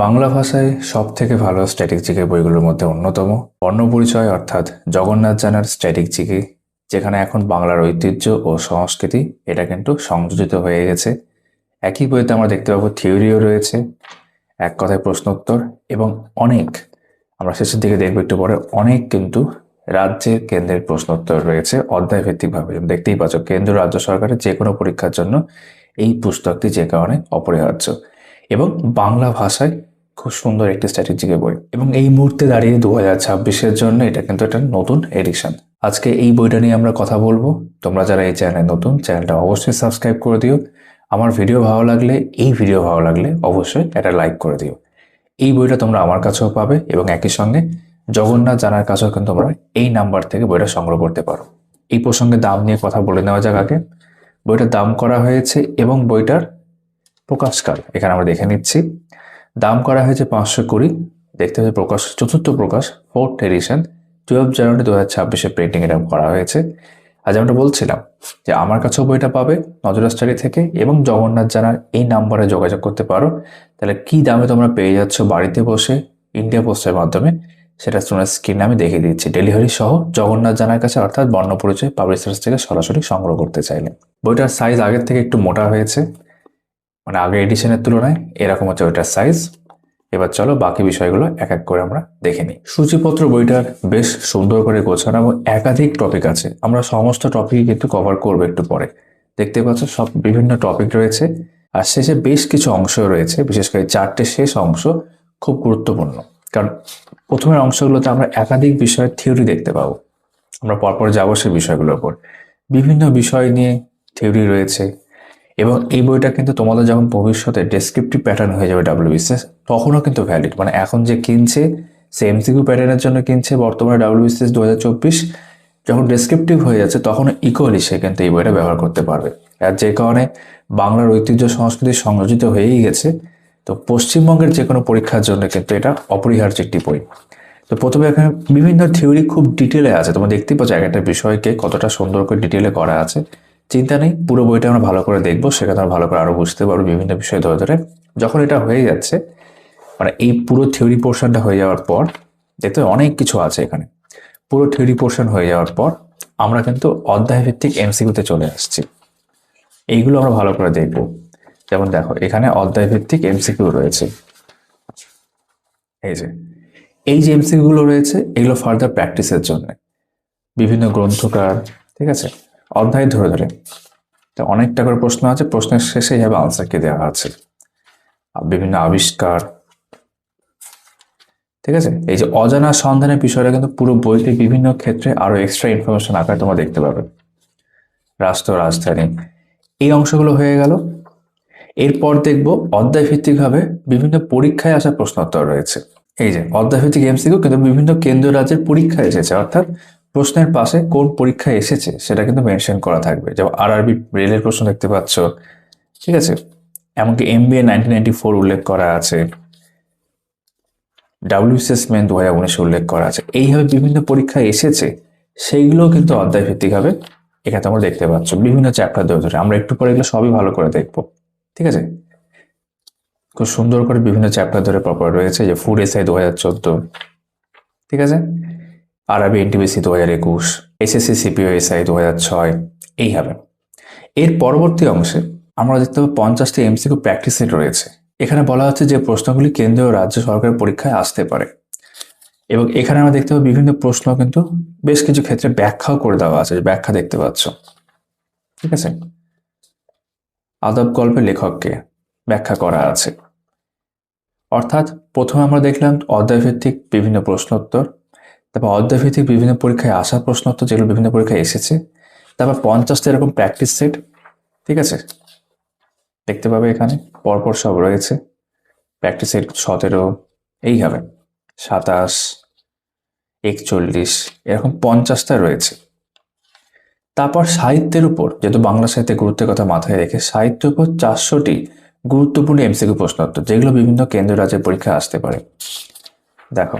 বাংলা ভাষায় সবথেকে ভালো স্ট্যাটিক জিকে বইগুলোর মধ্যে অন্যতম বর্ণপরিচয় অর্থাৎ জগন্নাথ জানার স্ট্যাটিক জিকে, যেখানে এখন বাংলার ঐতিহ্য ও সংস্কৃতি এটা কিন্তু সংযোজিত হয়ে গেছে। একই বইতে আমরা দেখতে পাবো থিওরিও রয়েছে, এক কথায় প্রশ্নোত্তর, এবং অনেক, আমরা শেষের দিকে দেখবো একটু পরে, অনেক কিন্তু রাজ্যের কেন্দ্রের প্রশ্নোত্তর রয়েছে অধ্যায় ভিত্তিকভাবে। দেখতেই পাচ্ছ, কেন্দ্র রাজ্য সরকারের যে কোনো পরীক্ষার জন্য এই পুস্তকটি যে কারণে অপরিহার্য, এবং বাংলা ভাষায় খুব সুন্দর একটি স্ট্র্যাটেজিকে বই, এবং এই মুহূর্তে দাঁড়িয়ে 2026-এর জন্য এটা কিন্তু একটা নতুন এডিশন। আজকে এই বইটা নিয়ে আমরা কথা বলবো। তোমরা যারা এই চ্যানেলে নতুন, চ্যানেলটা অবশ্যই সাবস্ক্রাইব করে দিও। আমার ভিডিও ভালো লাগলে, এই ভিডিও ভালো লাগলে অবশ্যই একটা লাইক করে দিও। এই বইটা তোমরা আমার কাছেও পাবে, এবং একই সঙ্গে জগন্নাথ জানার কাছেও কিন্তু তোমরা এই নাম্বার থেকে বইটা সংগ্রহ করতে পারো। এই প্রসঙ্গে দাম নিয়ে কথা বলে নেওয়া যাক আগে। বইটার দাম করা হয়েছে এবং বইটার প্রকাশকাল এখানে আমরা দেখে নিচ্ছি। দাম করা হয়েছে 520। দেখতে হচ্ছে প্রকাশ, চতুর্থ প্রকাশ, 4th এডিশন, 12 জানুয়ারি 2026-এ প্রিন্টিং এটা করা হয়েছে। আজ আমরা বলছিলাম যে আমার কাছেও বইটা পাবে নজর স্টাডি থেকে, এবং জগন্নাথ জানার এই নাম্বারে যোগাযোগ করতে পারো। তাহলে কি দামে তোমরা পেয়ে যাচ্ছ বাড়িতে বসে ইন্ডিয়া পোস্টের মাধ্যমে, সেটা তোমার স্ক্রিনে আমি দেখিয়ে দিচ্ছি। ডেলিভারি সহ জগন্নাথ জানার কাছে, অর্থাৎ বর্ণপরিচয় পাবলিশার্স থেকে সরাসরি সংগ্রহ করতে চাইলে। বইটার সাইজ আগের থেকে একটু মোটা হয়েছে, মানে আগের এডিশনের তুলনায় এরকম হচ্ছে ওইটার সাইজ। এবার চলো বাকি বিষয়গুলো এক এক করে আমরা দেখে নিই। সূচিপত্র বইটার বেশ সুন্দর করে গোছানো এবং একাধিক টপিক আছে। আমরা সমস্ত টপিক কিন্তু কভার করবো একটু পরে। দেখতে পাচ্ছ সব বিভিন্ন টপিক রয়েছে, আর শেষে বেশ কিছু অংশ রয়েছে। বিশেষ করে 4টে শেষ অংশ খুব গুরুত্বপূর্ণ, কারণ প্রথমের অংশগুলোতে আমরা একাধিক বিষয়ের থিওরি দেখতে পাবো। আমরা পরপর যাবো সেই বিষয়গুলোর উপর। বিভিন্ন বিষয় নিয়ে থিওরি রয়েছে, এবং এই বইটা কিন্তু তোমাদের যখন ভবিষ্যতে ডেসক্রিপটিভ প্যাটার্ন হয়ে যাবে ডাব্লিউবিসিএস, তখনও কিন্তু ভ্যালিড। মানে এখন যে কিনছে সে এমসিকিউ প্যাটার্নের জন্য কিনছে, বর্তমানে ডাব্লিউবিসিএস 2024 যখন ডেসক্রিপটিভ হয়ে যাচ্ছে তখন ইকুয়ালি সে কিন্তু এই বইটা ব্যবহার করতে পারবে। আর যে কারণে বাংলার ঐতিহ্য সংস্কৃতি সংযোজিত হয়েই গেছে, তো পশ্চিমবঙ্গের যে কোনো পরীক্ষার জন্য কিন্তু এটা অপরিহার্য একটি বই। তো প্রথমে এখানে বিভিন্ন থিওরি খুব ডিটেলে আছে, তোমরা দেখতেই পাচ্ছ এক একটা বিষয়কে কতটা সুন্দর করে ডিটেলে করা আছে। চিন্তা নেই, পুরো বইটা আমরা ভালো করে দেখবো, সেখানে আমরা ভালো করে আরো বুঝতে পারবো বিভিন্ন বিষয় ধরে ধরে। যখন এটা হয়ে যাচ্ছে, মানে এই পুরো থিওরি পোর্শনটা হয়ে যাওয়ার পর, দেখতে অনেক কিছু আছে এখানে। পুরো থিওরি পোর্শন হয়ে যাওয়ার পর আমরা কিন্তু অধ্যায় ভিত্তিক এমসিকিউতে চলে আসছি। এইগুলো আমরা ভালো করে দেখবো। যেমন দেখো, এখানে অধ্যায় ভিত্তিক এমসিকিউ রয়েছে। এই যে এমসিকিউ গুলো রয়েছে, এগুলো ফার্দার প্র্যাকটিসের জন্য বিভিন্ন গ্রন্থকার, ঠিক আছে, অধ্যায় ধরে ধরে তো অনেকটা করে প্রশ্ন আছে, প্রশ্নের শেষে এইভাবে আনসার কি দেওয়া আছে, বিভিন্ন আবিষ্কার, ঠিক আছে। এই যে অজানা সন্ধানের বিষয়টা কিন্তু পুরো বইতে বিভিন্ন ক্ষেত্রে আরো এক্সট্রা ইনফরমেশন আকারে তোমরা দেখতে পাবে। রাষ্ট্র রাজধানী, এই অংশগুলো হয়ে গেল। এরপর দেখবো অধ্যায় ভিত্তিক ভাবে বিভিন্ন পরীক্ষায় আসা প্রশ্নোত্তর রয়েছে। এই যে অধ্যায় ভিত্তিক এমসিকিউ কিন্তু বিভিন্ন কেন্দ্র রাজ্যের পরীক্ষায় এসেছে, অর্থাৎ প্রশ্নের পাশে কোন পরীক্ষায় এসেছে সেটা কিন্তু মেনশন করা থাকবে। যেমন আরআরবি রেলের প্রশ্ন দেখতে পাচ্ছ, ঠিক আছে। এমনকি এমবিএ 1994 উল্লেখ করা আছে, ডাব্লিউবিসিএস মেন 2019 উল্লেখ করা আছে। এইভাবে বিভিন্ন পরীক্ষায় এসেছে, সেইগুলো কিন্তু অধ্যায় ভিত্তিক ভাবে এখানে তোমরা দেখতে পাচ্ছ বিভিন্ন চ্যাপ্টার ধরে ধরে। আমরা একটু পরে এগুলো সবই ভালো করে দেখবো, ঠিক আছে। খুব সুন্দর করে বিভিন্ন চ্যাপ্টার ধরে প্রপার রয়েছে। যে ফুড এসআই 2014, ঠিক আছে, RRB NTPC 2021, SSC CPO SI 2006, এইভাবে। এর পরবর্তী অংশে আমরা দেখতে পাবো 50টি এমসিকিউ প্র্যাকটিস সেট রয়েছে। এখানে বলা হচ্ছে যে প্রশ্নগুলি কেন্দ্রীয় রাজ্য সরকারের পরীক্ষায় আসতে পারে, এবং এখানে আমরা দেখতে পাবো বিভিন্ন প্রশ্ন কিন্তু বেশ কিছু ক্ষেত্রে ব্যাখ্যাও করে দেওয়া আছে। ব্যাখ্যা দেখতে পাচ্ছ, ঠিক আছে। আদব গল্পের লেখককে ব্যাখ্যা করা আছে। অর্থাৎ প্রথমে আমরা দেখলাম অধ্যায়ভিত্তিক বিভিন্ন প্রশ্নোত্তর, তারপর অধ্যায়ভিত্তিক বিভিন্ন পরীক্ষায় আসা প্রশ্নোত্তর যেগুলো বিভিন্ন পরীক্ষায় এসেছে, তারপর 50টা এরকম প্র্যাকটিস সেট, ঠিক আছে, দেখতে পাবে এখানে পরপর সব রয়েছে। প্র্যাকটিস সেট 17, এইভাবে 27, 41, এরকম 50টা রয়েছে। তারপর সাহিত্যের উপর, যেহেতু বাংলা সাহিত্যের গুরুত্বের কথা মাথায় রেখে, সাহিত্যের উপর 400টি গুরুত্বপূর্ণ এমসিকিউ প্রশ্নোত্তর যেগুলো বিভিন্ন কেন্দ্র রাজ্যের পরীক্ষায় আসতে পারে। দেখো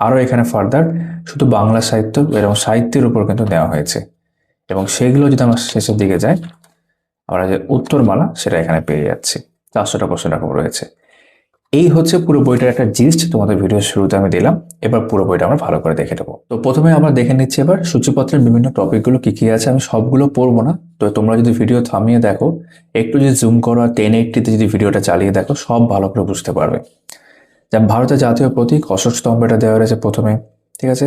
আরো এখানে ফার্দার শুধু বাংলা সাহিত্য এবং সাহিত্যের উপর কিন্তু নেওয়া হয়েছে, এবং সেগুলো যদি আমরা শেষের দিকে যাই, আমরা যে উত্তরমালা সেটা এখানে পেয়ে যাচ্ছি। 400টা প্রশ্ন এরকম রয়েছে। এই হচ্ছে পুরো বইটার একটা জিস্ট, তোমাদের ভিডিওর শুরুতে আমি দিলাম। এবার পুরো বইটা আমরা ভালো করে দেখে নেবো। তো প্রথমে আমরা দেখে নিচ্ছি এবার সূচিপত্রের বিভিন্ন টপিকগুলো কি কি আছে। আমি সবগুলো পড়বো না, তো তোমরা যদি ভিডিও থামিয়ে দেখো, একটু যদি জুম করো আর 1080-তে যদি ভিডিওটা চালিয়ে দেখো, সব ভালো করে বুঝতে পারবে। যেমন ভারতের জাতীয় প্রতীক অশোক স্তম্ভ, এটা দেওয়া রয়েছে প্রথমে, ঠিক আছে।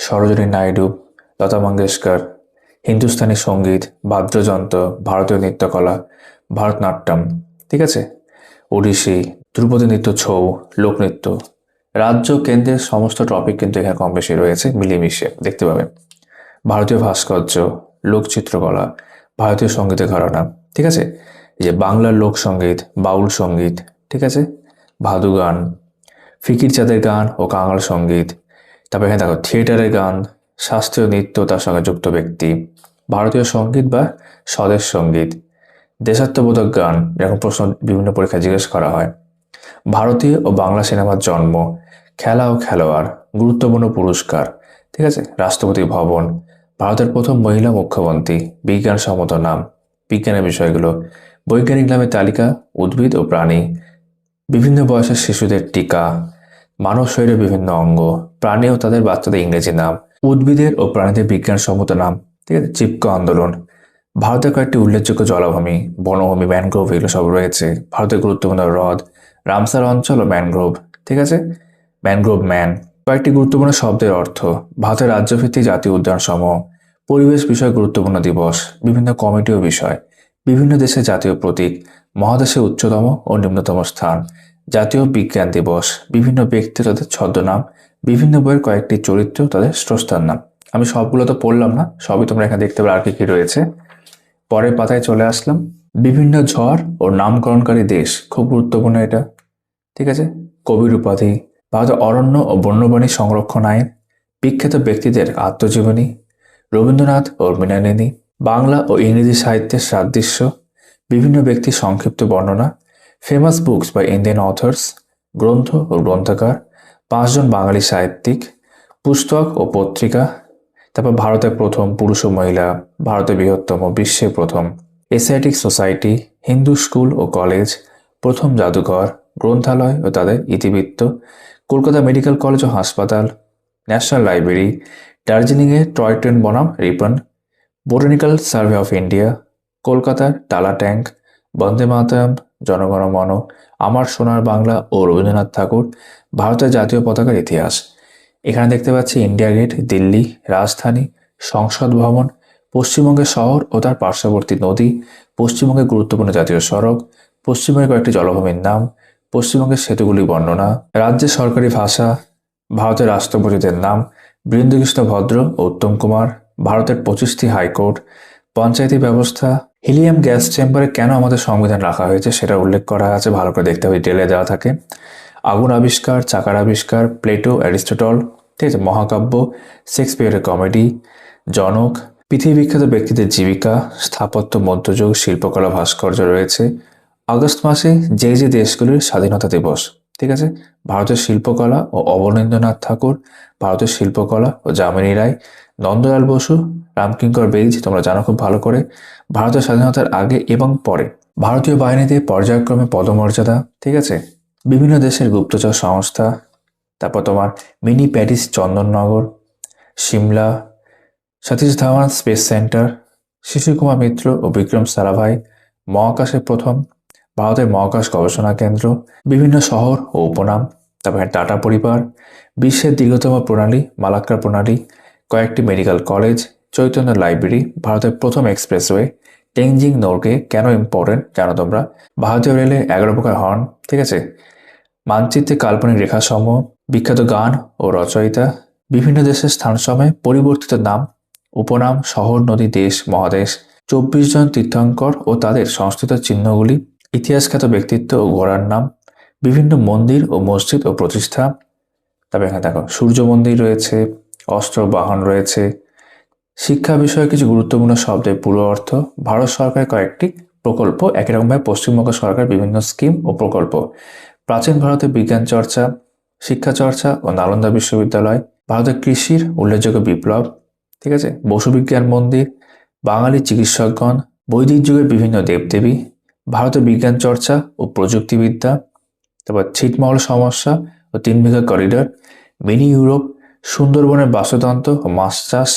সরোজিনী নাইডু, লতা মঙ্গেশকর, হিন্দুস্তানি সঙ্গীত, বাদ্যযন্ত্র, ভারতীয় নৃত্যকলা, ভারতনাট্যম, ঠিক আছে, ওড়িশি, ধ্রুপদী নৃত্য, ছৌ, লোকনৃত্য, রাজ্য কেন্দ্রের সমস্ত টপিক কিন্তু এখানে কম বেশি রয়েছে, মিলেমিশে দেখতে পাবেন। ভারতীয় ভাস্কর্য, লোকচিত্রকলা, ভারতীয় সঙ্গীতের ঘরানা, ঠিক আছে। এই যে বাংলার লোকসঙ্গীত, বাউল সঙ্গীত, ঠিক আছে, ভাদু গান, ফিকির চাঁদের গান ও কাঙাল সঙ্গীত। তারপর এখানে দেখো থিয়েটারের গান, শাস্ত্রীয় নৃত্য, তার সঙ্গে যুক্ত ব্যক্তি, ভারতীয় সঙ্গীত বা স্বদেশ সঙ্গীত, দেশাত্মবোধক গান, এরকম প্রশ্ন বিভিন্ন পরীক্ষায় জিজ্ঞেস করা হয়। ভারতীয় ও বাংলা সিনেমার জন্ম, খেলা ও খেলোয়াড়, গুরুত্বপূর্ণ পুরস্কার, ঠিক আছে, রাষ্ট্রপতি ভবন, ভারতের প্রথম মহিলা মুখ্যমন্ত্রী, বিজ্ঞানসম্মত নাম, বিজ্ঞানের বিষয়গুলো, বৈজ্ঞানিক নামের তালিকা, উদ্ভিদ ও প্রাণী, বিভিন্ন বয়সের শিশুদের টিকা, মানব শরীরের বিভিন্ন অঙ্গ, প্রাণী ও তাদের বাচ্চাদের ইংরেজি নাম, উদ্ভিদের ও প্রাণীদের বিজ্ঞানসম্মত নাম, ঠিক আছে, চিপকো আন্দোলন, ভারতের কয়েকটি উল্লেখযোগ্য জলাভূমি, বনভূমি, ম্যানগ্রোভ, এগুলো সব রয়েছে, ভারতের গুরুত্বপূর্ণ হ্রদ, রামসার অঞ্চল ও ম্যানগ্রোভ, ঠিক আছে, ম্যানগ্রোভ ম্যান, কয়েকটি গুরুত্বপূর্ণ শব্দের অর্থ, ভারতের রাজ্যভিত্তিক জাতীয় উদ্যান সমূহ, পরিবেশ বিষয় গুরুত্বপূর্ণ দিবস, বিভিন্ন কমিটি ও বিষয়, বিভিন্ন দেশের জাতীয় প্রতীক, মহাদেশের উচ্চতম ও নিম্নতম স্থান, জাতীয় বিজ্ঞান দিবস, বিভিন্ন ব্যক্তি তাদের ছদ্মনাম, বিভিন্ন বইয়ের কয়েকটি চরিত্র তাদের স্রষ্টার নাম। আমি সবগুলো তো পড়লাম না, সবই তোমরা এখানে দেখতে পাবে আর কি কি রয়েছে। পরের পাতায় চলে আসলাম, বিভিন্ন ঝড় ও নামকরণকারী দেশ, খুব গুরুত্বপূর্ণ এটা, ঠিক আছে। কবির উপাধি, ভারতের অরণ্য ও বন্যপ্রাণী সংরক্ষণ আইন, বিখ্যাত ব্যক্তিদের আত্মজীবনী, রবীন্দ্রনাথ ও মৃণালিনী, বাংলা ও ইংরেজি সাহিত্যের সাদৃশ্য, বিভিন্ন ব্যক্তির সংক্ষিপ্ত বর্ণনা, famous books by Indian authors, গ্রন্থ ও গ্রন্থকার, 5 জন বাঙালি সাহিত্যিক, পুস্তক ও পত্রিকা, তারপর ভারতের প্রথম পুরুষ ও মহিলা, ভারতের বৃহত্তম, বিশ্বের প্রথম এশিয়াটিক সোসাইটি, হিন্দু স্কুল ও কলেজ, প্রথম জাদুঘর, গ্রন্থালয় ও তাদের ইতিবৃত্ত, কলকাতা মেডিকেল কলেজ ও হাসপাতাল, ন্যাশনাল লাইব্রেরি, দার্জিলিংয়ের টয় ট্রেন বনাম Ripon, botanical survey of India, কলকাতার টালা ট্যাঙ্ক, বন্দে মাতরম, জনগণ মন, আমার সোনার বাংলা ও রবীন্দ্রনাথ ঠাকুর, ভারতের জাতীয় পতাকার ইতিহাস। এখানে দেখতে পাচ্ছি ইন্ডিয়া গেট, দিল্লি, রাজধানী, সংসদ ভবন, পশ্চিমবঙ্গের শহর ও তার পার্শ্ববর্তী নদী, পশ্চিমবঙ্গের গুরুত্বপূর্ণ জাতীয় সড়ক, পশ্চিমবঙ্গের কয়েকটি জলভূমির নাম, পশ্চিমবঙ্গের সেতুগুলি বর্ণনা, রাজ্যের সরকারি ভাষা, ভারতের রাষ্ট্রপতিদের নাম, বীরেন্দ্রকৃষ্ণ ভদ্র ও উত্তম কুমার, ভারতের 25টি হাইকোর্ট, পঞ্চায়েতি ব্যবস্থা, হিলিয়াম গ্যাস চেম্বারে কেন আমাদের সংবিধান রাখা হয়েছে সেটা উল্লেখ করা আছে, ভালো করে দেখতে হবে, ডিটেলে দেওয়া থাকে, আগুন আবিষ্কার, চাকার আবিষ্কার, প্লেটো, অ্যারিস্টটল, ঠিক আছে, মহাকাব্য, শেক্সপিয়ারের কমেডি, জনক, পৃথিবী বিখ্যাত ব্যক্তিদের জীবিকা, স্থাপত্য, মধ্যযুগ, শিল্পকলা, ভাস্কর্য রয়েছে। আগস্ট মাসে যে যে দেশগুলির স্বাধীনতা দিবস, ঠিক আছে, ভারতের শিল্পকলা ও অবনীন্দ্রনাথ ঠাকুর, ভারতের শিল্পকলা ও যামিনী রায়, নন্দলাল বসু, রামকিঙ্কর বেইজ, তোমরা জানো খুব ভালো করে, ভারতের স্বাধীনতার আগে এবং পরে ভারতীয় বাহিনীতে পর্যায়ক্রমে পদমর্যাদা, ঠিক আছে, বিভিন্ন দেশের গুপ্তচর সংস্থা, তারপর তোমার mini Paris Chandannagar, Shimla, Satish Dhawan space centre, শিশু কুমার মিত্র ও বিক্রম সারাভাই, মহাকাশের প্রথম, ভারতের মহাকাশ গবেষণা কেন্দ্র, বিভিন্ন শহর ও উপনাম, তারপর টাটা পরিবার, বিশ্বের দীর্ঘতম প্রণালী মালাক্কার প্রণালী, কয়েকটি মেডিকেল কলেজ, চৈতন্য লাইব্রেরি, ভারতের প্রথম এক্সপ্রেসওয়ে, টেনজিং নোরগে কেন ইম্পর্টেন্ট জানো তোমরা, ভারতীয় রেলে 11 প্রকার হর্ন, ঠিক আছে, মানচিত্রে কাল্পনিক রেখাসমূহ, বিখ্যাত গান ও রচয়িতা, বিভিন্ন দেশের স্থানসমূহে পরিবর্তিত নাম, উপনাম, শহর, নদী, দেশ, মহাদেশ, 24 জন তীর্থঙ্কর ও তাদের সংস্কৃত চিহ্নগুলি, ইতিহাসখ্যাত ব্যক্তিত্ব ও ঘোড়ার নাম, বিভিন্ন মন্দির ও মসজিদ ও প্রতিষ্ঠা। তবে এখানে দেখো সূর্য মন্দির রয়েছে, অস্ত্র বাহন রয়েছে, শিক্ষা বিষয়ে কিছু গুরুত্বপূর্ণ শব্দের পুরো অর্থ, ভারত সরকারের কয়েকটি প্রকল্প, একই রকমভাবে পশ্চিমবঙ্গ সরকার বিভিন্ন স্কিম ও প্রকল্প, প্রাচীন ভারতের বিজ্ঞান চর্চা, শিক্ষা চর্চা ও নালন্দা বিশ্ববিদ্যালয়, ভারতের কৃষির উল্লেখযোগ্য বিপ্লব, ঠিক আছে, বসু বিজ্ঞান মন্দির, বাঙালি চিকিৎসকগণ, বৈদিক যুগের বিভিন্ন দেবদেবী, ভারতের বিজ্ঞান চর্চা ও প্রযুক্তিবিদ্যা, তারপর ছিটমহল সমস্যা ও 3 বিঘা করিডর, মিনি ইউরোপ, সুন্দরবনের বাস্তুতন্ত্র ও মাছ চাষ,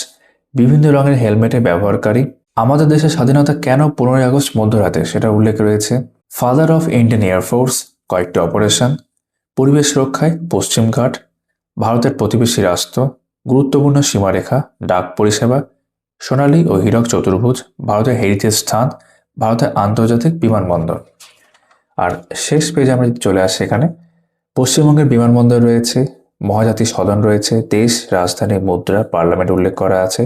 বিভিন্ন রঙের হেলমেটের ব্যবহারকারী, আমাদের দেশের স্বাধীনতা কেন 15ই আগস্ট মধ্যরাতে সেটা উল্লেখ রয়েছে, ফাদার অফ ইন্ডিয়ান এয়ারফোর্স, কয়েকটি অপারেশন, পরিবেশ রক্ষায় পশ্চিমঘাট, ভারতের প্রতিবেশী রাষ্ট্র, গুরুত্বপূর্ণ সীমারেখা, ডাক পরিষেবা, সোনালী ও হীরক চতুর্ভুজ, ভারতের হেরিটেজ স্থান, ভারতের আন্তর্জাতিক বিমানবন্দর। আর শেষ পেজে আমরা চলে আসি এখানে, পশ্চিমবঙ্গের বিমানবন্দর রয়েছে, মহাজাতি সদন রয়েছে, দেশ, রাজধানী, মুদ্রা, পার্লামেন্ট উল্লেখ করা আছে,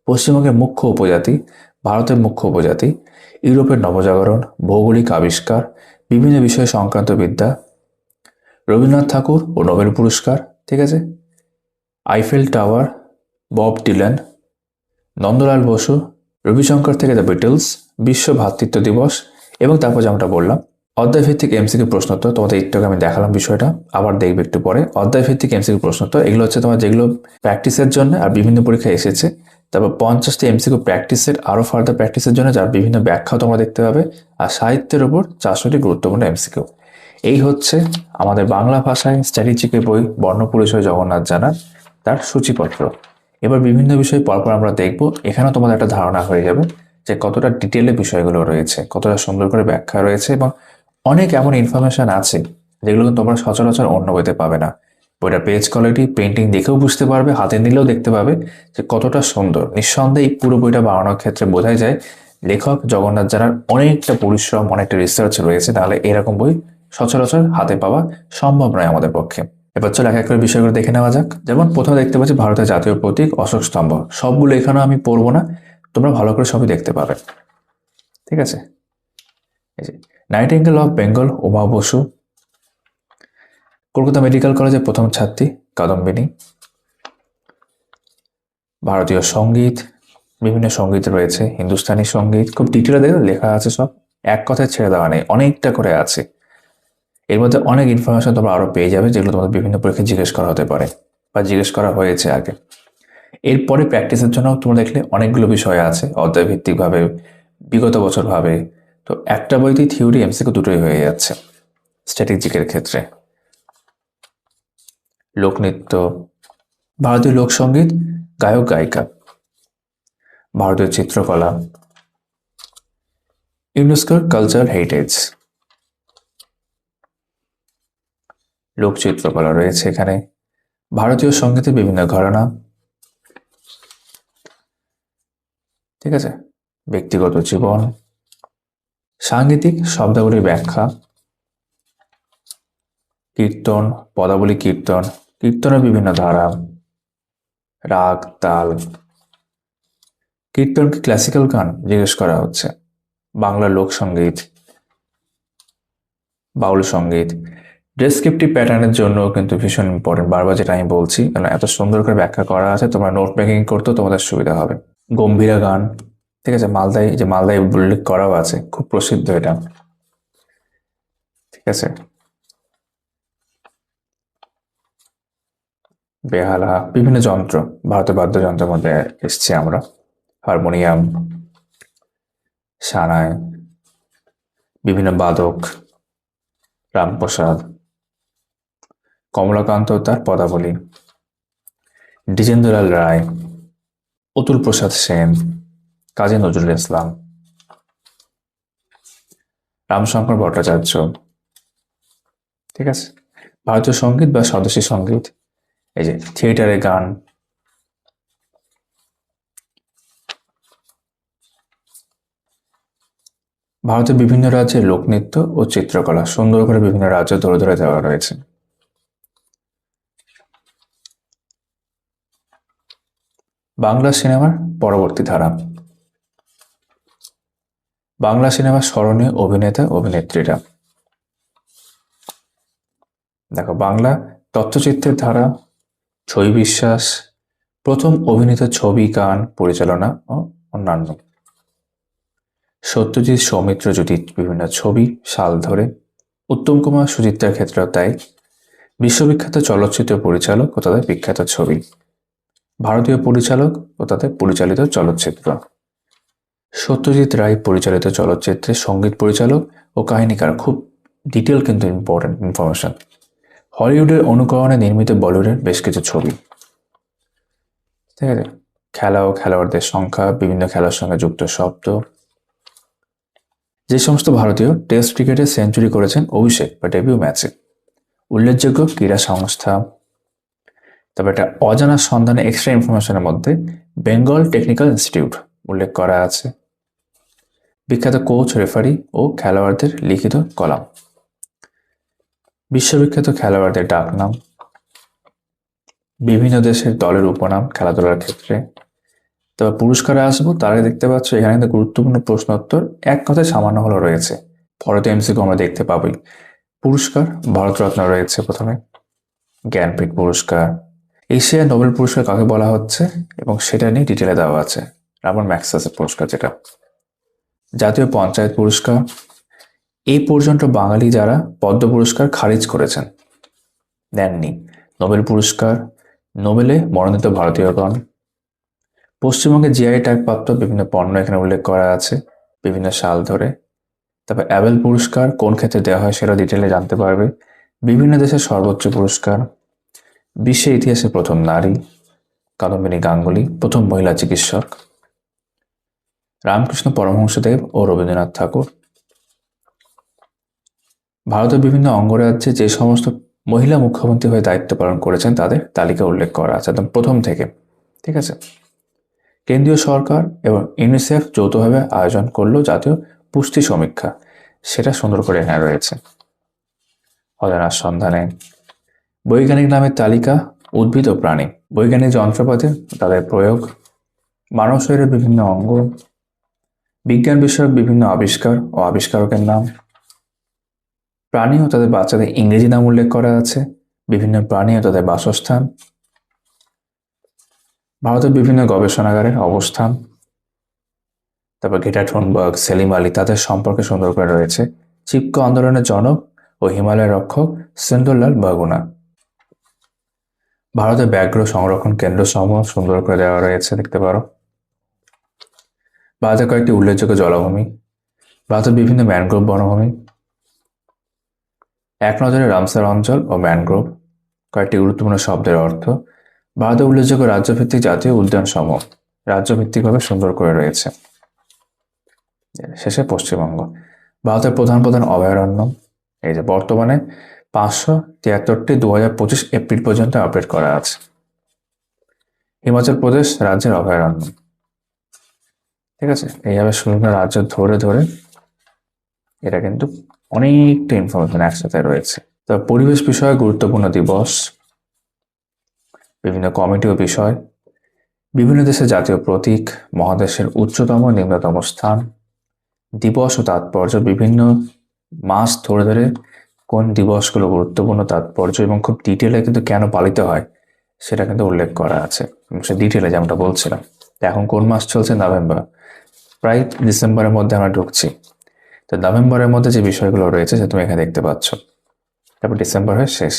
পশ্চিমবঙ্গের মুখ্য উপজাতি, ভারতের মুখ্য উপজাতি, ইউরোপের নবজাগরণ, ভৌগোলিক আবিষ্কার, বিভিন্ন বিষয় সংক্রান্ত বিদ্যা, রবীন্দ্রনাথ ঠাকুর ও নোবেল পুরস্কার, ঠিক আছে, Eiffel Tower, Bob Dylan, Nandalal Bose, Ravi Shankar থেকে দ্য বিটলস, বিশ্ব ভ্রাতৃত্ব দিবস, এবং তারপর যেমনটা বললাম অধ্যায়ভিত্তিক এমসিকিউ প্রশ্নোত্তর। তোমাদের একটু আমি দেখালাম বিষয়টা, আবার দেখবে একটু পরে। অধ্যায়ভিত্তিক এমসিকিউ প্রশ্নোত্তর এগুলো হচ্ছে তোমার যেগুলো প্র্যাকটিসের জন্য আর বিভিন্ন পরীক্ষায় এসেছে। তারপর 50টি এমসিকিউ প্র্যাকটিসের, আরও ফার্দার প্র্যাকটিসের জন্য যার বিভিন্ন ব্যাখ্যাও তোমরা দেখতে পাবে। আর সাহিত্যের ওপর 400টি গুরুত্বপূর্ণ এমসিকিউ। এই হচ্ছে আমাদের বাংলা ভাষায় স্ট্র্যাটেজিকের বই বর্ণপরিচয় জগন্নাথ জানার তার সূচিপত্র। এবার বিভিন্ন বিষয় পরপর আমরা দেখব। এখানেও তোমাদের একটা ধারণা হয়ে যাবে যে কতটা ডিটেলে বিষয়গুলো রয়েছে, কতটা সুন্দর করে ব্যাখ্যা রয়েছে, এবং অনেক এমন ইনফরমেশন আছে যেগুলো তোমরা সচরাচর অন্য বইতে পাবে না। বইটার পেজ কোয়ালিটি, পেন্টিং দেখেও বুঝতে পারবে, হাতে নিলেও দেখতে পাবে যে কতটা সুন্দর। নিঃসন্দেহে এই পুরো বইটা বানানোর ক্ষেত্রে বোঝাই যায় লেখক জগন্নাথ জানার অনেকটা পরিশ্রম, অনেকটা রিসার্চ রয়েছে, নাহলে এরকম বই সচরাচর হাতে পাওয়া সম্ভব নয় আমাদের পক্ষে। এবার চলো এক এক করে বিষয়গুলো দেখে নেওয়া যাক। যেমন প্রথমে দেখতে পাচ্ছি ভারতের জাতীয় প্রতীক অশোক স্তম্ভ। সবগুলো এখানে আমি পড়বো না, তোমরা ভালো করে সবই দেখতে পাবে, ঠিক আছে। এই যে nightingale of Bengal Uma Basu, Kolkata medical কলেজের প্রথম ছাত্রী কাদম্বিনী, ভারতীয় সঙ্গীত, বিভিন্ন সঙ্গীত রয়েছে, হিন্দুস্তানি সঙ্গীত, খুব ডিটেলে দেখো লেখা আছে সব, এক কথায় ছেড়ে দেওয়া নেই, অনেকটা করে আছে। এর মধ্যে অনেক ইনফরমেশন তোমরা আরও পেয়ে যাবে যেগুলো তোমাদের বিভিন্ন পরীক্ষায় জিজ্ঞেস করা হতে পারে বা জিজ্ঞেস করা হয়েছে আগে। এরপরে প্র্যাকটিসের জন্য তোমরা দেখলে অনেকগুলো বিষয় আছে অধ্যায়ভিত্তিকভাবে, বিগত বছরভাবে। তো একটা বইতেই থিওরি এমসিকিউ দুটোই হয়ে যাচ্ছে স্ট্র্যাটেজিকের ক্ষেত্রে। লোকনৃত্য, ভারতীয় লোকসঙ্গীত, গায়ক গায়িকা, ভারতীয় চিত্রকলা, ইউনেস্কোর কালচারাল হেরিটেজ, লোকচিত্রকলা রয়েছে এখানে, ভারতীয় সঙ্গীতের বিভিন্ন ঘরানা, ঠিক আছে, ব্যক্তিগত জীবন, সাংগীতিক শব্দাবলীর ব্যাখ্যা, কীর্তন, পদাবলী কীর্তন, কীর্তনের বিভিন্ন ধারা, রাগ তাল, কীর্তনকে ক্লাসিক্যাল গান জিজ্ঞেস করা হচ্ছে, বাংলা লোকসঙ্গীত, বাউল সঙ্গীত। ডেসক্রিপটিভ প্যাটার্নের জন্য কিন্তু ভীষণ ইম্পর্টেন্ট, বারবার যেটা আমি বলছি, কারণ এত সুন্দর করে ব্যাখ্যা করা আছে, তোমরা নোট মেকিং করতেও তোমাদের সুবিধা হবে। গম্ভীরা গান, ঠিক আছে, মালদাই, যে মালদাই উল্লেখ করাও আছে, খুব প্রসিদ্ধ এটা, ঠিক আছে। বেহালা, বিভিন্ন যন্ত্র, ভারতের বাদ্যযন্ত্রের মধ্যে এসছি আমরা, হারমোনিয়াম, সানাই, বিভিন্ন বাদক, রামপ্রসাদ, কমলাকান্ত তার পদাবলী, দ্বিজেন্দ্রলাল রায়, অতুল প্রসাদ সেন, কাজী নজরুল ইসলাম, রামশঙ্কর ভট্টাচার্য, ঠিক আছে। ভারতীয় সঙ্গীত বা স্বদেশী সঙ্গীত, এই যে থিয়েটারের গান, ভারতের বিভিন্ন রাজ্যের লোকনৃত্য ও চিত্রকলা, সুন্দর করে বিভিন্ন রাজ্য ধরে ধরে দেওয়া রয়েছে। বাংলা সিনেমার পরবর্তী ধারা, বাংলা সিনেমার স্মরণীয় অভিনেতা অভিনেত্রীরা। দেখো, বাংলা তথ্যচিত্রের ধারা, ছবি বিশ্বাস, প্রথম অভিনীত ছবি, গান, পরিচালনা ও অন্যান্য। সত্যজিৎ সৌমিত্র জুটির বিভিন্ন ছবি সাল ধরে, উত্তম কুমার সুচিত্রার ক্ষেত্রেও তাই, বিশ্ববিখ্যাত চলচ্চিত্র পরিচালক ও তাদের বিখ্যাত ছবি, ভারতীয় পরিচালক ও তাদের পরিচালিত চলচ্চিত্র। সত্যজিৎ রায় পরিচালিত চলচ্চিত্রের সঙ্গীত পরিচালক ও কাহিনীকার, খুব ডিটেল কিন্তু ইম্পর্টেন্ট ইনফরমেশন। হলিউডের অনুকরণে নির্মিত বলিউডের বেশ কিছু ছবি, ঠিক আছে। খেলা ও খেলোয়াড়দের সংখ্যা, বিভিন্ন খেলার সঙ্গে যুক্ত শব্দ। যে সমস্ত ভারতীয় টেস্ট ক্রিকেটে সেঞ্চুরি করেছেন অভিষেক বা ডেবিউ ম্যাচে। উল্লেখযোগ্য ক্রীড়া সংস্থা। তবে একটা অজানা সন্ধানে এক্সট্রা ইনফরমেশনের মধ্যে বেঙ্গল টেকনিক্যাল ইনস্টিটিউট উল্লেখ করা আছে। বিখ্যাত কোচ, রেফারি ও খেলোয়াড়দের লিখিত কলাম। বিশ্ববিখ্যাত খেলোয়াড়দের ডাকনাম। বিভিন্ন দেশের দলের উপনাম খেলাধুলার ক্ষেত্রে। তবে পুরস্কারে আসবো, তার আগে দেখতে পাচ্ছ এখানে কিন্তু গুরুত্বপূর্ণ প্রশ্নোত্তর এক কথায় সামান্য হলো রয়েছে। ভারতীয় এমসিকিউ আমরা দেখতে পাবোই। পুরস্কার ভারতরত্ন রয়েছে প্রথমে, জ্ঞানপীঠ পুরস্কার। এশিয়া নোবেল পুরস্কার কাকে বলা হচ্ছে এবং সেটা নিয়ে ডিটেলে দেওয়া আছে। রাবার ম্যাগসেসের পুরস্কার যেটা। জাতীয় পঞ্চায়েত পুরস্কার। এই পর্যন্ত বাঙালি যারা পদ্ম পুরস্কার খারিজ করেছেন, দেননি। নোবেল পুরস্কার, নোবেলে মনোনীত ভারতীয়গণ। পশ্চিমবঙ্গে জিআই ট্যাগ প্রাপ্ত বিভিন্ন পণ্য এখানে উল্লেখ করা আছে বিভিন্ন সাল ধরে। তারপর অ্যাবেল পুরস্কার কোন ক্ষেত্রে দেওয়া হয় সেটা ডিটেলে জানতে পারবে। বিভিন্ন দেশের সর্বোচ্চ পুরস্কার। বিশ্বের ইতিহাসে প্রথম নারী, কাদম্বিনী গাঙ্গুলি, প্রথম মহিলা চিকিৎসক। রামকৃষ্ণ পরমহংসদেব ও রবীন্দ্রনাথ ঠাকুর। ভারতের বিভিন্ন অঙ্গরাজ্যে যে সমস্ত মহিলা মুখ্যমন্ত্রী হয়ে দায়িত্ব পালন করেছেন তাদের তালিকা উল্লেখ করা আছে একদম প্রথম থেকে, ঠিক আছে। কেন্দ্রীয় সরকার এবং ইউনিসেফ যৌথভাবে আয়োজন করলো জাতীয় পুষ্টি সমীক্ষা, সেটা সুন্দর করে এখানে রয়েছে। অজানার সন্ধানে। বৈজ্ঞানিক নামের তালিকা, উদ্ভিদ ও প্রাণী। বৈজ্ঞানিক যন্ত্রপাতি, তাদের প্রয়োগ। মানব শরীরের বিভিন্ন অঙ্গ। বিজ্ঞান বিষয়ক বিভিন্ন আবিষ্কার ও আবিষ্কারকের নাম। প্রাণী ও তাদের বাচ্চাদের ইংরেজি নাম উল্লেখ করা আছে। বিভিন্ন প্রাণী ও তাদের বাসস্থান। ভারতের বিভিন্ন গবেষণাগারের অবস্থান। তারপর গ্রেটা থুনবার্গ, সেলিম আলী, তাদের সম্পর্কে সুন্দর করে রয়েছে। চিপকো আন্দোলনের জনক ও হিমালয়ের রক্ষক সুন্দরলাল বাগুনা। ভারতের ব্যাঘ্র সংরক্ষণ কেন্দ্র সমূহ সুন্দর করে দেওয়া রয়েছে, দেখতে পারো। ভারতের কয়েকটি উল্লেখযোগ্য জলাভূমি। ভারতের বিভিন্ন ম্যানগ্রোভ বনভূমি। এক নজরে রামসার অঞ্চল ও ম্যানগ্রোভ। কয়েকটি গুরুত্বপূর্ণ শব্দের অর্থ। ভারতের উল্লেখযোগ্য রাজ্যভিত্তিক জাতীয় উদ্যান সমূহ রাজ্যভিত্তিকভাবে সুন্দর করে রয়েছে। শেষে পশ্চিমবঙ্গ। ভারতের প্রধান প্রধান অভয়ারণ্য, এই যে বর্তমানে 573টি 2025 এপ্রিল পর্যন্ত আপডেট করা আছে। হিমাচল প্রদেশ রাজ্যের অভয়ারণ্য, ঠিক আছে। এইভাবে বিভিন্ন রাজ্য ধরে ধরে এটা কিন্তু অনেকটা ইনফরমেশন একসাথে রয়েছে। তো পরিবেশ বিষয়ে গুরুত্বপূর্ণ দিবস, বিভিন্ন কমিটি ও বিষয়, বিভিন্ন দেশের জাতীয় প্রতীক, মহাদেশের উচ্চতম নিম্নতম স্থান, দিবস ও তাৎপর্য, বিভিন্ন মাস ধরে ধরে কোন দিবসগুলো গুরুত্বপূর্ণ, তাৎপর্য এবং খুব ডিটেলে কিন্তু কেন পালিত হয় সেটা কিন্তু উল্লেখ করা আছে। সে ডিটেলে যেমনটা বলছিলাম। এখন কোন মাস চলছে? নভেম্বর। প্রায় ডিসেম্বরের মধ্যে আমরা ঢুকছি। তো নভেম্বরের মধ্যে যে বিষয়গুলো রয়েছে সে তুমি এখানে দেখতে পাচ্ছ। তারপর ডিসেম্বর হয়ে শেষ।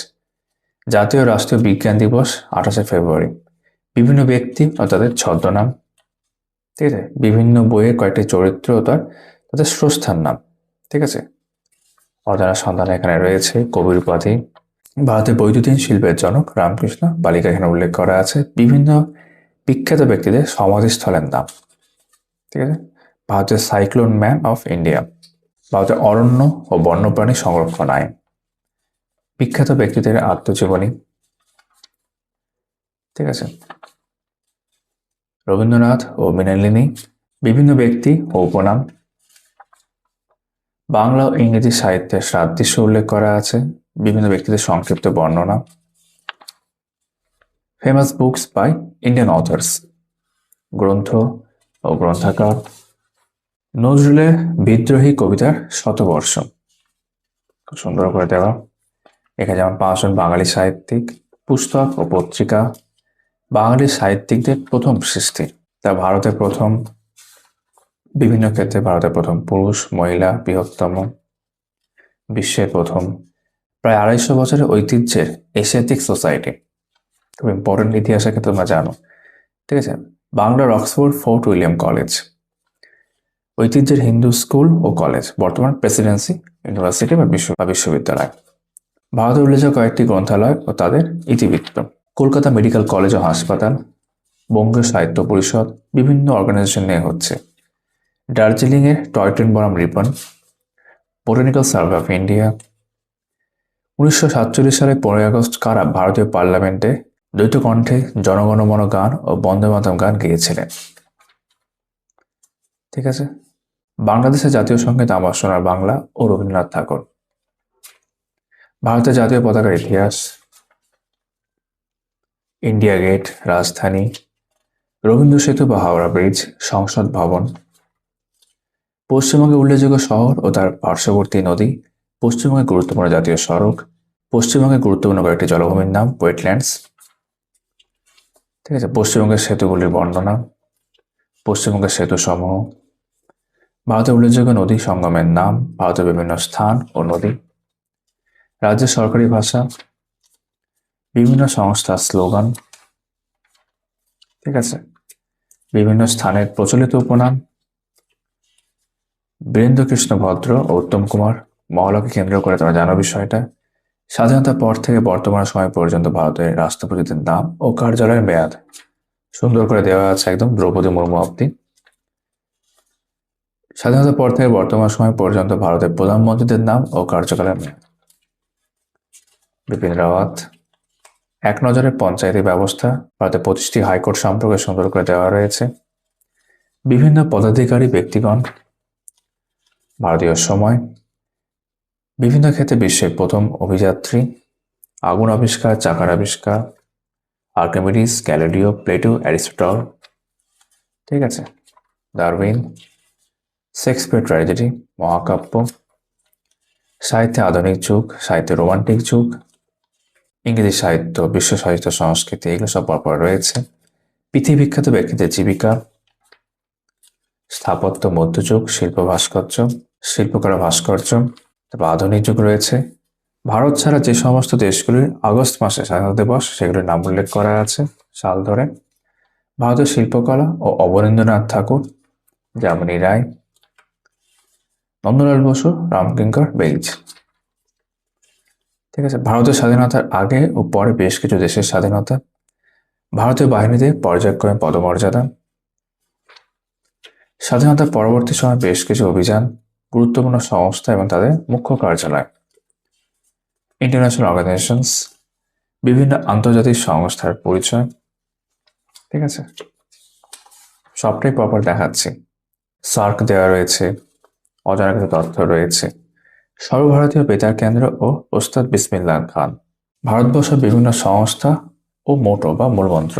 জাতীয় রাষ্ট্রীয় বিজ্ঞান দিবস 28শে ফেব্রুয়ারি। বিভিন্ন ব্যক্তি ও তাদের ছদ্মনাম, ঠিক আছে। বিভিন্ন বইয়ের কয়েকটি চরিত্র ও তাদের স্রষ্টার নাম, ঠিক আছে। অজানা সন্ধান এখানে রয়েছে। কবির উপাধি। ভারতের বৈদ্যুতিন শিল্পের জনক রামকৃষ্ণ বালিকা এখানে উল্লেখ করা আছে। বিভিন্ন বিখ্যাত ব্যক্তিদের সমাধিস্থলের নাম, ঠিক আছে। ভারতের সাইক্লোন ম্যান অফ ইন্ডিয়া। ভারতের অরণ্য ও বন্যপ্রাণী সংরক্ষণ আইন। বিখ্যাত ব্যক্তিদের আত্মজীবনী, ঠিক আছে। রবীন্দ্রনাথ ও মৃণালিনী। বিভিন্ন ব্যক্তি ও উপনাম। বাংলা ও ইংরেজি সাহিত্যের সাদৃশ্য উল্লেখ করা আছে। বিভিন্ন ব্যক্তিদের সংক্ষিপ্ত বর্ণনা। Famous books by Indian authors, গ্রন্থ ও গ্রন্থাকার। নজরুলের বিদ্রোহী কবিতার শতবর্ষ, খুব সুন্দর করে দেওয়া। এখানে যেমন 5 জন বাঙালি সাহিত্যিক, পুস্তক ও পত্রিকা। বাঙালি সাহিত্যিকদের প্রথম সৃষ্টি, তা ভারতের প্রথম, বিভিন্ন ক্ষেত্রে ভারতের প্রথম পুরুষ মহিলা বৃহত্তম, বিশ্বের প্রথম, প্রায় 250 বছরের ঐতিহ্যের এশিয়াটিক সোসাইটি। খুব ইম্পর্টেন্ট ইতিহাসের ক্ষেত্রে তোমরা জানো, ঠিক আছে। বাংলার অক্সফোর্ড ফোর্ট উইলিয়াম কলেজ। ঐতিহ্যের হিন্দু স্কুল ও কলেজ, বর্তমান প্রেসিডেন্সি ইউনিভার্সিটি বা বিশ্ববিদ্যালয়। ভারতের উল্লেখযোগ্য কয়েকটি গ্রন্থালয় ও তাদের ইতিবৃত্ত: কলকাতা মেডিকেল কলেজ ও হাসপাতাল, বঙ্গীয় সাহিত্য পরিষদ, বিভিন্ন অর্গানাইজেশন নিয়ে হচ্ছে। দার্জিলিংয়ের টয়টন বনাম Ripon, botanical survey of India. 1947 সালে 15 আগস্ট কারা ভারতীয় পার্লামেন্টে দ্বৈত কণ্ঠে জনগণমন গান ও বন্দে মাতরম গান গেয়েছিলেন? ঠিক আছে। বাংলাদেশের জাতীয় সঙ্গীত আমার সোনার বাংলা ও রবীন্দ্রনাথ ঠাকুর। ভারতের জাতীয় পতাকার ইতিহাস: ইন্ডিয়া গেট, রাজধানী, রবীন্দ্র সেতু বা হাওড়া ব্রিজ, সংসদ ভবন। পশ্চিমবঙ্গের উল্লেখযোগ্য শহর ও তার পার্শ্ববর্তী নদী, পশ্চিমবঙ্গের গুরুত্বপূর্ণ জাতীয় সড়ক, পশ্চিমবঙ্গের গুরুত্বপূর্ণ কয়েকটি জলাভূমির নাম, ওয়েটল্যান্ডস। ঠিক আছে। পশ্চিমবঙ্গের সেতুগুলির বর্ণনা, পশ্চিমবঙ্গের সেতু সমূহ, ভারতের উল্লেখযোগ্য নদী সঙ্গমের নাম, ভারতের বিভিন্ন স্থান ও নদী, রাজ্যের সরকারি ভাষা, বিভিন্ন সংস্থার স্লোগান। ঠিক আছে। বিভিন্ন স্থানের প্রচলিত উপনাম, বীরেন্দ্রকৃষ্ণ ভদ্র ও উত্তম কুমার মহলাকে কেন্দ্র করে তোমরা জানো বিষয়টা। স্বাধীনতার পর থেকে বর্তমান সময় পর্যন্ত ভারতের রাষ্ট্রপতিদের নাম ও কার্যালয়ের মেয়াদ সুন্দর করে দেওয়া আছে, একদম দ্রৌপদী মুর্মু অব্দি। স্বাধীনতার পর থেকে বর্তমান সময় পর্যন্ত ভারতের প্রধানমন্ত্রীদের নাম ও কার্যকালের মেয়াদ: বিপিন রাওয়াত। এক নজরে পঞ্চায়েতি ব্যবস্থা, ভারতের 25টি হাইকোর্ট সম্পর্কে সুন্দর করে দেওয়া রয়েছে। বিভিন্ন পদাধিকারী ব্যক্তিগণ, ভারতীয় সময়, বিভিন্ন ক্ষেত্রে বিশ্বের প্রথম অভিযাত্রী, আগুন আবিষ্কার, চাকার আবিষ্কার, আর্কিমিডিস, গ্যালিলিও, প্লেটো, অ্যারিস্টটল। ঠিক আছে। ডারউইন, শেক্সপিয়ার ট্র্যাজেডি, মহাকাব্য, সাহিত্যে আধুনিক যুগ, সাহিত্যে রোমান্টিক যুগ, ইংরেজি সাহিত্য, বিশ্ব সাহিত্য, সংস্কৃতি, এগুলো সব পরপর রয়েছে। পৃথিবী বিখ্যাত ব্যক্তিদের জীবিকা, স্থাপত্য, মধ্যযুগ, শিল্প ভাস্কর্য, শিল্পকলা ভাস্কর্য। তারপর আধুনিক যুগ রয়েছে। ভারত ছাড়া যে সমস্ত দেশগুলির আগস্ট মাসে স্বাধীনতা দিবস, সেগুলির নাম উল্লেখ করা আছে সাল ধরে: ভারতের শিল্পকলা ও অবনীন্দ্রনাথ ঠাকুর, যামিনী রায়, নন্দলাল বসু, রামকিঙ্কর বেইজ। ঠিক আছে। ভারতের স্বাধীনতার আগে ও পরে বেশ কিছু দেশের স্বাধীনতা, ভারতীয় বাহিনীতে পর্যায়ক্রমে পদমর্যাদা, স্বাধীনতার পরবর্তী সময় বেশ কিছু অভিযান, গুরুত্বপূর্ণ সংস্থা এবং তাদের মুখ্য কার্যালয়, ইন্টারন্যাশনাল অর্গানাইজেশনস, বিভিন্ন আন্তর্জাতিক সংস্থার পরিচয়। ঠিক আছে। সবটাই প্রপার দেখাচ্ছি। সার্ক দেওয়া রয়েছে, অজানা কিছু তথ্য রয়েছে। সর্বভারতীয় বেতার কেন্দ্র ও ওস্তাদ বিসমিল্লাহ খান, ভারতবর্ষের বিভিন্ন সংস্থা ও মোটো বা মূলমন্ত্র।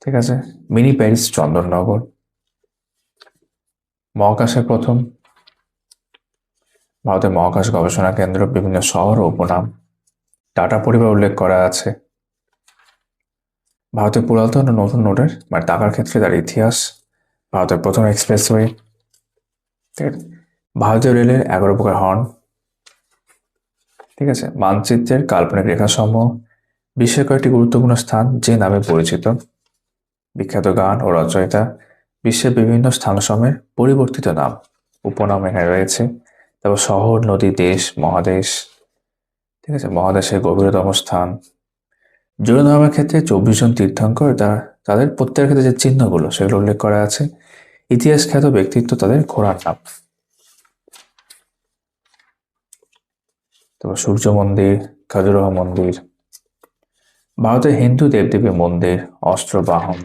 ঠিক আছে। মিনি প্যারিস, চন্দননগর, মহাকাশের প্রথম, ভারতের মহাকাশ গবেষণা কেন্দ্র, বিভিন্ন শহর ও উপনাম, টাটা পরিবার উল্লেখ করা আছে। ভারতের পুরাতন ও নতুন নোটের মানে টাকার ক্ষেত্রে তার ইতিহাস, ভারতের প্রথম এক্সপ্রেসওয়ে। ঠিক আছে। ভারতীয় রেলের 11 প্রকার হর্ন। ঠিক আছে। মানচিত্রের কাল্পনিক রেখাসমূহ, বিশ্বের কয়েকটি গুরুত্বপূর্ণ স্থান যে নামে পরিচিত, বিখ্যাত গান ও রচয়িতা, বিশ্বের বিভিন্ন স্থানসমূহের পরিবর্তিত নাম, উপনাম এখানে রয়েছে। তারপর শহর, নদী, দেশ, মহাদেশ। ঠিক আছে। মহাদেশের গভীরতম স্থান। জৈন ধর্মের ক্ষেত্রে 24 জন তীর্থঙ্কর, তাদের প্রত্যেকের ক্ষেত্রে যে চিহ্নগুলো সেগুলো উল্লেখ করা আছে। ইতিহাস খ্যাত ব্যক্তিত্ব, তাদের ঘোড়ার নাম। তারপর সূর্য মন্দির, খাজুরাহ মন্দির, ভারতের হিন্দু দেবদেবী মন্দির, অস্ত্র, বাহন।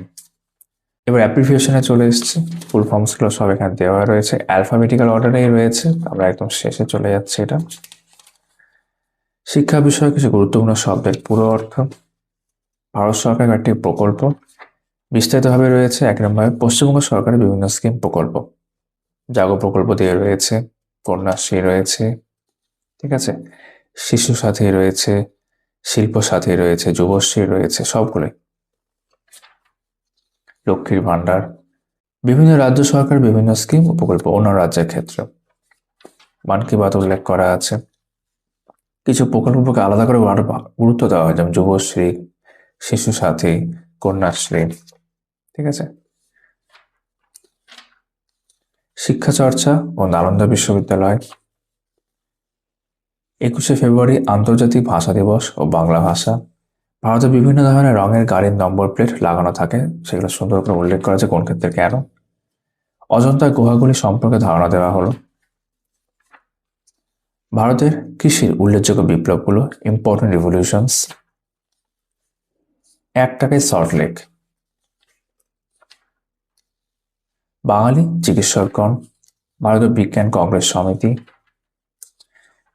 এবার অ্যাপ্রিভিয়েশনে চলে এসেছে। ফুল ফর্মসগুলো সব এখানে দেওয়া রয়েছে, অ্যালফাবেটিক্যাল অর্ডারেই রয়েছে। আমরা একদম শেষে চলে যাচ্ছি। এটা শিক্ষা বিষয়ে কিছু গুরুত্বপূর্ণ শব্দের পুরো অর্থ, ভারত সরকারের একটি প্রকল্প বিস্তারিতভাবে রয়েছে। 1 নম্বরে পশ্চিমবঙ্গ সরকারের বিভিন্ন স্কিম প্রকল্প, জাগো প্রকল্প দিয়ে রয়েছে, কন্যাশ্রী রয়েছে। ঠিক আছে। শিশু সাথী রয়েছে, শিল্প সাথী রয়েছে, যুবশ্রী রয়েছে, সবগুলোই। লক্ষ্মীর ভান্ডার, বিভিন্ন রাজ্য সরকার বিভিন্ন স্কিম ও প্রকল্প অন্য রাজ্যের ক্ষেত্রে। মান কি বাত উল্লেখ করা আছে। কিছু প্রকল্পকে আলাদা করে গুরুত্ব দেওয়া হয়, যেমন যুবশ্রী, শিশু সাথী, কন্যাশ্রী। ঠিক আছে। শিক্ষা চর্চা ও নালন্দা বিশ্ববিদ্যালয়। 21শে ফেব্রুয়ারি আন্তর্জাতিক ভাষা দিবস ও বাংলা ভাষা। ভারতে বিভিন্ন ধরনের রঙের গাড়ির নম্বর প্লেট লাগানো থাকে, সেগুলো সুন্দর করে উল্লেখ করা আছে কোন ক্ষেত্রে কেন। অজন্তা গুহাগুলি সম্পর্কে ধারণা দেওয়া হলো। ভারতের কৃষির উল্লেখযোগ্য বিপ্লবগুলো, ইম্পর্টেন্ট রিভলিউশনস। 1 টাকায় সল্টলেক। বাঙালি চিকিৎসকগণ। ভারতীয় বিজ্ঞান কংগ্রেস সমিতি।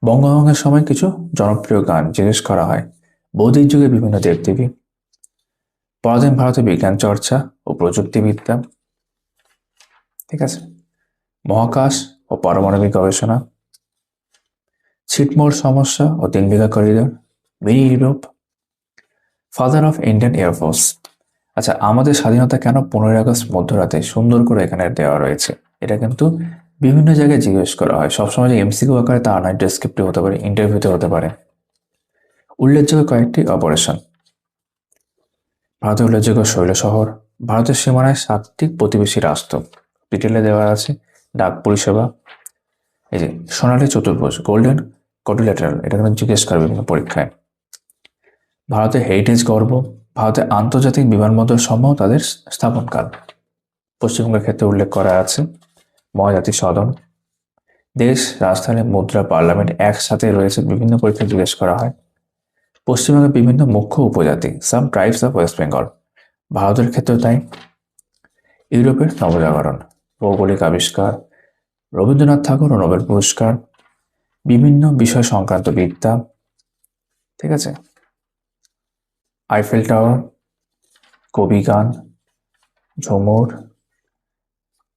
বঙ্গভঙ্গের সময় কিছু জনপ্রিয় গান জিজ্ঞেস করা হয়। বৌদ্ধিক যুগে বিভিন্ন দেবদেবী। পরাধীন ভারতে বিজ্ঞান চর্চা ও প্রযুক্তিবিদ্যা। ঠিক আছে। মহাকাশ ও পারমাণবিক গবেষণা। ছিটমোহর সমস্যা ও 3 Bigha corridor. Mini Europe. Father of Indian Air Force. আচ্ছা, আমাদের স্বাধীনতা কেন 15ই আগস্ট মধ্যরাতে, সুন্দর করে এখানে দেওয়া রয়েছে। এটা কিন্তু বিভিন্ন জায়গায় জিজ্ঞেস করা হয়, সবসময় যে এমসিকিউ আকারে তা নয়, ডেসক্রিপটিভ হতে পারে, ইন্টারভিউতে হতে পারে। উল্লেখযোগ্য কয়েকটি অপারেশন। ভারতের উল্লেখযোগ্য শৈল শহর। ভারতের সীমানায় 7টি প্রতিবেশী রাষ্ট্র, ডিটেলে দেওয়া আছে। ডাক পরিষেবা। এই যে সোনালী চতুর্ভুজ, গোল্ডেন কোড্রিল্যাটারাল, এটা কিন্তু জিজ্ঞেস করে বিভিন্ন পরীক্ষায়। ভারতের হেরিটেজ গর্ব। ভারতের আন্তর্জাতিক বিমানবন্দর সমূহ তাদের স্থাপনকাল। পশ্চিমবঙ্গের ক্ষেত্রে উল্লেখ করা আছে। মহাজাতি সদন। দেশ, রাজধানী, মুদ্রা, পার্লামেন্ট একসাথে রয়েছে, বিভিন্ন পরীক্ষায় জিজ্ঞেস করা হয়। পশ্চিমবঙ্গের বিভিন্ন মুখ্য উপজাতি, সাম ট্রাইবস অফ ওয়েস্ট বেঙ্গল। ভারতের ক্ষেত্রে তাই। ইউরোপের নবজাগরণ। ভৌগোলিক আবিষ্কার। রবীন্দ্রনাথ ঠাকুর ও নোবেল পুরস্কার। বিভিন্ন বিষয় সংক্রান্ত বিদ্যা। ঠিক আছে। Eiffel tower. কবি গান। ঝুমুর।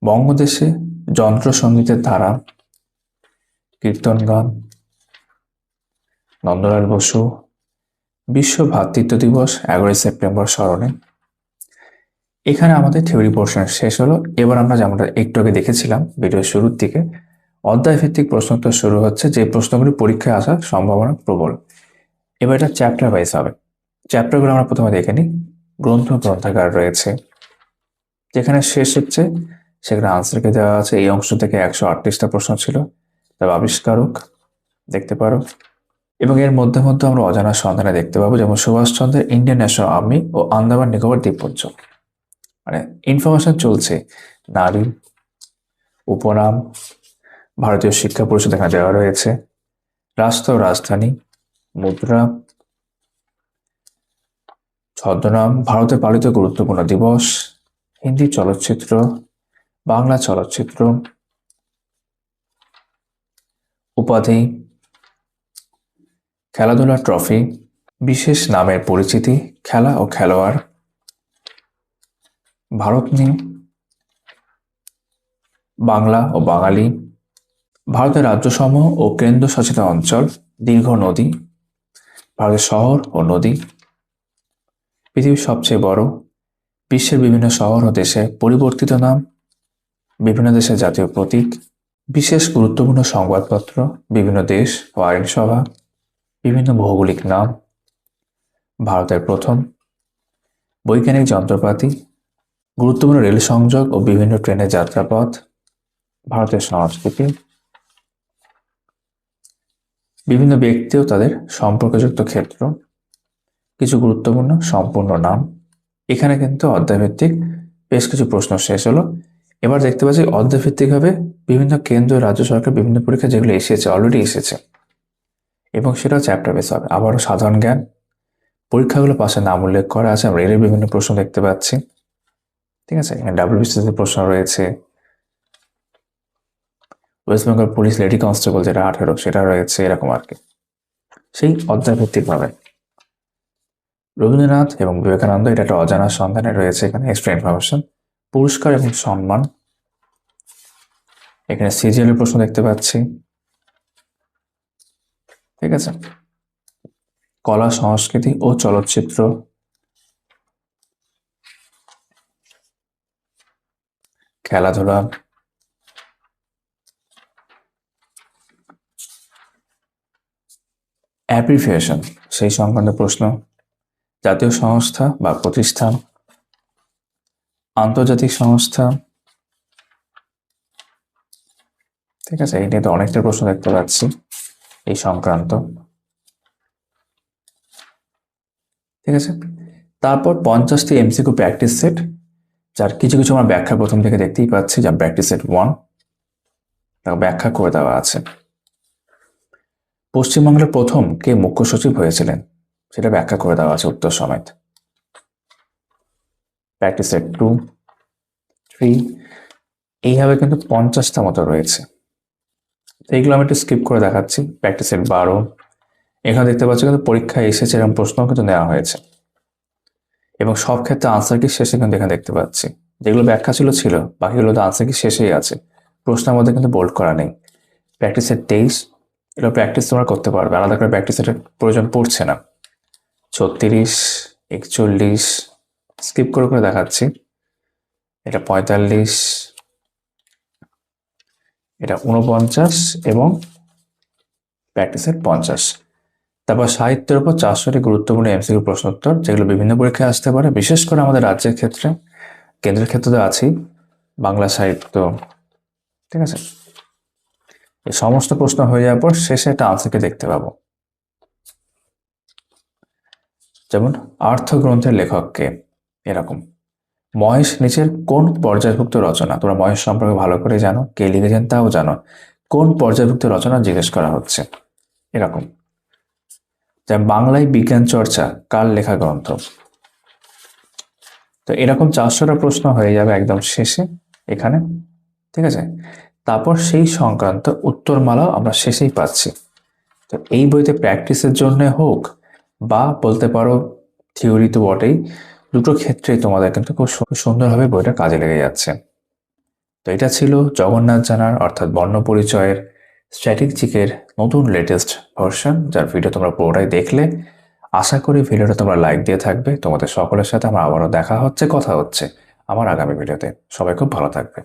বঙ্গদেশে যন্ত্র সঙ্গীতের ধারা। কীর্তন গান। নন্দলাল বসু। বিশ্ব ভ্রাতৃত্ব দিবস 11ই সেপ্টেম্বর স্মরণে। এখানে আমাদের থিওরি পোর্শন শেষ হলো। এবার আমরা যেমনটা একটু আগে দেখেছিলাম ভিডিওর শুরুর দিকে, অধ্যায় ভিত্তিক প্রশ্নোত্তর শুরু হচ্ছে, যে প্রশ্নগুলি পরীক্ষায় আসার সম্ভাবনা প্রবল। এবার এটা চ্যাপ্টার ওয়াইজ হবে। চ্যাপ্টারগুলো আমরা প্রথমে দেখে নিই। গ্রন্থাগার রয়েছে, যেখানে শেষ হচ্ছে সেখানে আনসারকে দেওয়া আছে। এই অংশ থেকে 138টা প্রশ্ন ছিল। তবে আবিষ্কারক দেখতে পারো, এবং এর মধ্যে মধ্যে আমরা অজানা সন্ধানে দেখতে পাবো, যেমন সুভাষচন্দ্রের ইন্ডিয়ান ন্যাশনাল আর্মি ও আন্দামান নিকোবর দ্বীপপুঞ্জ। মানে ইনফরমেশন চলছে। নারী, উপনাম, ভারতীয় শিক্ষা পরিষদ এখানে দেওয়া রয়েছে। রাষ্ট্র ও রাজধানী, মুদ্রা, ছদ্মনাম, ভারতে পালিত গুরুত্বপূর্ণ দিবস, হিন্দি চলচ্চিত্র, বাংলা চলচ্চিত্র, উপাধি, খেলাধুলা ট্রফি, বিশেষ নামের পরিচিতি, খেলা ও খেলোয়াড়, ভারত নিয়ে, বাংলা ও বাঙালি, ভারতের রাজ্যসমূহ ও কেন্দ্রশাসিত অঞ্চল, দীর্ঘ নদী, ভারতের শহর ও নদী, পৃথিবীর সবচেয়ে বড়, বিশ্বের বিভিন্ন শহর ও দেশে পরিবর্তিত নাম, বিভিন্ন দেশের জাতীয় প্রতীক, বিশেষ গুরুত্বপূর্ণ সংবাদপত্র, বিভিন্ন দেশ ও আইনসভা, বিভিন্ন ভৌগোলিক নাম, ভারতের প্রথম বৈজ্ঞানিক যন্ত্রপাতি, গুরুত্বপূর্ণ রেল সংযোগ ও বিভিন্ন ট্রেনের যাত্রাপথ, ভারতের সংস্কৃতি, বিভিন্ন ব্যক্তি ও তাদের সম্পর্কযুক্ত ক্ষেত্র, কিছু গুরুত্বপূর্ণ সম্পূর্ণ নাম। এখানে কিন্তু অধ্যায়ভিত্তিক বেশ কিছু প্রশ্ন শেষ হলো। এবার দেখতে পাচ্ছি অধ্যায়ভিত্তিকভাবে বিভিন্ন কেন্দ্র রাজ্য সরকার বিভিন্ন পরীক্ষা যেগুলো এসেছে, অলরেডি এসেছে, এবং সেটাও চ্যাপ্টার বেস হবে। আবারও সাধারণ জ্ঞান, পরীক্ষাগুলো পাশে নাম উল্লেখ করা আছে। আমরা রেলের বিভিন্ন প্রশ্ন দেখতে পাচ্ছি। ঠিক আছে। এখানে ডাব্লিউবিসিএস প্রশ্ন রয়েছে। West Bengal police lady constable যেটা 18 সেটা রয়েছে, এরকম আর কি। সেই অধ্যায়ভিত্তিক ভাবে রবীন্দ্রনাথ এবং বিবেকানন্দ, এটা একটা অজানা সন্ধানে রয়েছে এখানে এক্সট্রা ইনফরমেশন। পুরস্কার এবং সম্মান, এখানে সিজিএল প্রশ্ন দেখতে পাচ্ছি। ঠিক আছে। কলা, সংস্কৃতি ও চলচ্চিত্র, খেলাধুলা, অ্যাপ্রিসিয়েশন সেই সংক্রান্ত প্রশ্ন, জাতীয় সংস্থা বা প্রতিষ্ঠান, আন্তর্জাতিক সংস্থা, ঠিক আছে, এই নিয়ে তো অনেকটা প্রশ্ন দেখতে পাচ্ছি এই সংক্রান্ত। ঠিক আছে, তারপর 50টি এমসিকিউ প্র্যাকটিস সেট, যার কিছু কিছু আমরা ব্যাখ্যা প্রথম থেকে দেখতেই পাচ্ছি, যা প্র্যাকটিস সেট 1 ব্যাখ্যা করে দেওয়া আছে। পশ্চিমবাংলার প্রথম কে মুখ্য সচিব হয়েছিলেন সেটা ব্যাখ্যা করে দেওয়া আছে উত্তর সমেত। প্র্যাকটিস সেট 2, 3, এইভাবে কিন্তু 50টা মতো রয়েছে। এইগুলো আমি একটু স্কিপ করে দেখাচ্ছি। প্র্যাকটিস সেট 12, এখানে দেখতে পাচ্ছি কিন্তু পরীক্ষায় এসেছে এরকম প্রশ্ন কিন্তু নেওয়া হয়েছে, এবং সব ক্ষেত্রে আনসার কি শেষে কিন্তু এখানে দেখতে পাচ্ছি। যেগুলো ব্যাখ্যা ছিল বাকিগুলো তো আনসার কি শেষেই আছে, প্রশ্নের মধ্যে কিন্তু বোল্ড করা নেই। প্র্যাকটিস সেট 23, এগুলো প্র্যাকটিস তোমরা করতে পারবে, আলাদা করে প্র্যাকটিস সেটের প্রয়োজন পড়ছে না। 36, 41, স্কিপ করে করে দেখাচ্ছি। এটা 45, এটা 49 এবং প্র্যাকটিস সেট 50। তারপর সাহিত্যের উপর 400টি গুরুত্বপূর্ণ এমসিকিউ প্রশ্নোত্তর, যেগুলো বিভিন্ন পরীক্ষায় আসতে পারে, বিশেষ করে আমাদের রাজ্যের ক্ষেত্রে, কেন্দ্রের ক্ষেত্রে তো আছেই, বাংলা সাহিত্য। ঠিক আছে, এই সমস্ত প্রশ্ন হয়ে যাওয়ার পর শেষে একটা আনসারকে দেখতে পাবো। যেমন আর্থ গ্রন্থের লেখককে, এরকম। মহেশ নিচের কোন পর্যায়ভুক্ত রচনা, তোমরা মহেশ সম্পর্কে ভালো করে জানো, কে লিখেছেন তাও জানো, কোন পর্যায়ভুক্ত রচনা জিজ্ঞেস করা হচ্ছে, এরকম। যেমন বাংলায় বিজ্ঞান চর্চা কার লেখা গ্রন্থ। তো এরকম 400টা প্রশ্ন হয়ে যাবে একদম শেষে এখানে। ঠিক আছে, তারপর সেই সংক্রান্ত উত্তরমালাও আমরা শেষেই পাচ্ছি। তো এই বইতে প্র্যাকটিসের জন্য হোক বা বলতে পারো থিওরি তো বটেই, দুটো ক্ষেত্রেই তোমাদের কিন্তু খুব সুন্দরভাবে বইটা কাজে লেগে যাচ্ছে। তো এটা ছিল জগন্নাথ জানার অর্থাৎ বর্ণপরিচয়ের স্ট্র্যাটেজিকের নতুন লেটেস্ট ভার্সন, যার ভিডিও তোমরা পুরোটাই দেখলে। আশা করি ভিডিওটা তোমরা লাইক দিয়ে থাকবে। তোমাদের সকলের সাথে আমার আবারও দেখা হচ্ছে, কথা হচ্ছে আমার আগামী ভিডিওতে। সবাই খুব ভালো থাকবে।